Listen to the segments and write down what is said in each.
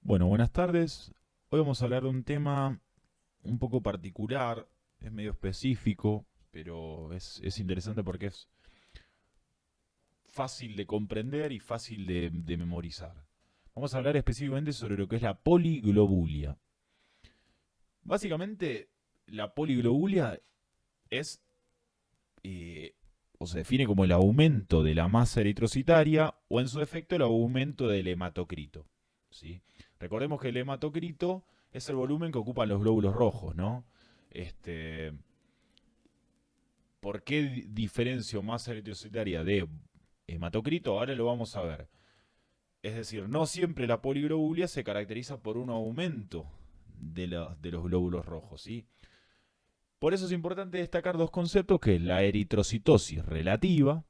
Bueno, buenas tardes. Hoy vamos a hablar de un tema un poco particular, es medio específico, pero es interesante porque es fácil de comprender y fácil de memorizar. Vamos a hablar específicamente sobre lo que es la poliglobulia. Básicamente, la poliglobulia es, eh, o se define como el aumento de la masa eritrocitaria o en su efecto el aumento del hematocrito. ¿Sí? Recordemos que el hematocrito es el volumen que ocupan los glóbulos rojos, ¿no? Este, ¿Por qué diferencio masa eritrocitaria de hematocrito? Ahora lo vamos a ver. Es decir, no siempre la poliglobulia se caracteriza por un aumento de los glóbulos rojos, ¿sí? Por eso es importante destacar dos conceptos, que es la eritrocitosis relativa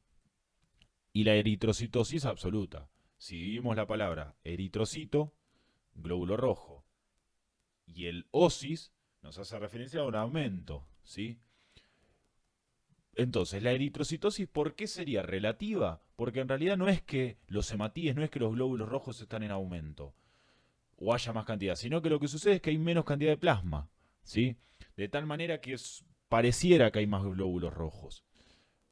y la eritrocitosis absoluta. Si dividimos la palabra eritrocito, glóbulo rojo, y el osis nos hace referencia a un aumento, ¿sí? Entonces, la eritrocitosis, ¿por qué sería relativa? Porque en realidad no es que los hematíes, no es que los glóbulos rojos están en aumento o haya más cantidad, sino que lo que sucede es que hay menos cantidad de plasma, ¿sí? De tal manera que pareciera que hay más glóbulos rojos.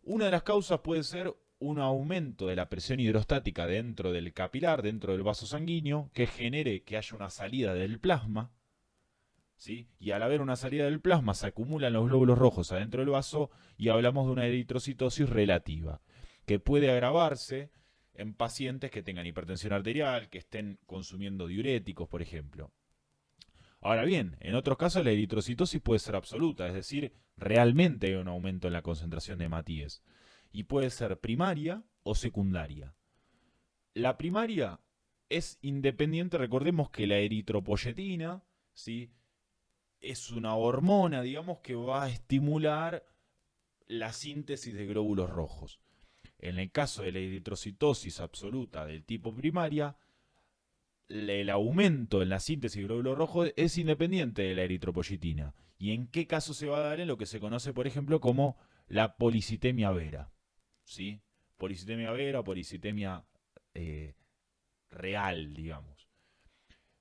Una de las causas puede ser un aumento de la presión hidrostática dentro del capilar, dentro del vaso sanguíneo, que genere que haya una salida del plasma, ¿sí? Y al haber una salida del plasma se acumulan los glóbulos rojos adentro del vaso y hablamos de una eritrocitosis relativa, que puede agravarse en pacientes que tengan hipertensión arterial, que estén consumiendo diuréticos, por ejemplo. Ahora bien, en otros casos la eritrocitosis puede ser absoluta, es decir, realmente hay un aumento en la concentración de hematíes. Y puede ser primaria o secundaria. La primaria es independiente, recordemos que la eritropoyetina, ¿sí?, es una hormona, digamos, que va a estimular la síntesis de glóbulos rojos. En el caso de la eritrocitosis absoluta del tipo primaria, el aumento en la síntesis de glóbulos rojos es independiente de la eritropoyetina. ¿Y en qué caso se va a dar? En lo que se conoce, por ejemplo, como la policitemia vera. ¿Sí? Policitemia vera o policitemia eh, real, digamos.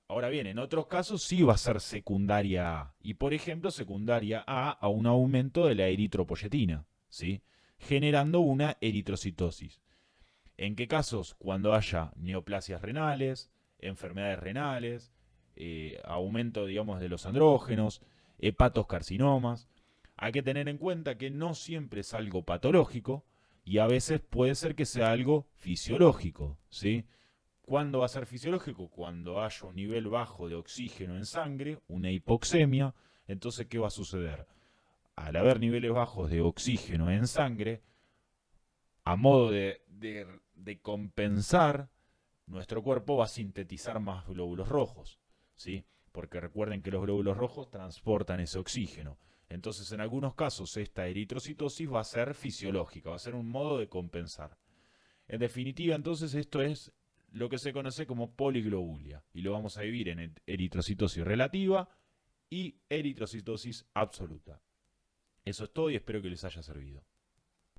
Ahora bien, en otros casos sí va a ser secundaria A. Y por ejemplo, secundaria a un aumento de la eritropoyetina, ¿sí? Generando una eritrocitosis. ¿En qué casos? Cuando haya neoplasias renales, enfermedades renales, aumento, digamos, de los andrógenos, hepatoscarcinomas. Hay que tener en cuenta que no siempre es algo patológico y a veces puede ser que sea algo fisiológico, ¿sí? ¿Cuándo va a ser fisiológico? Cuando haya un nivel bajo de oxígeno en sangre, una hipoxemia. Entonces, ¿qué va a suceder? Al haber niveles bajos de oxígeno en sangre, a modo de compensar, nuestro cuerpo va a sintetizar más glóbulos rojos, ¿sí? Porque recuerden que los glóbulos rojos transportan ese oxígeno. Entonces, en algunos casos, esta eritrocitosis va a ser fisiológica, va a ser un modo de compensar. En definitiva, entonces, esto es lo que se conoce como poliglobulia. Y lo vamos a dividir en eritrocitosis relativa y eritrocitosis absoluta. Eso es todo y espero que les haya servido.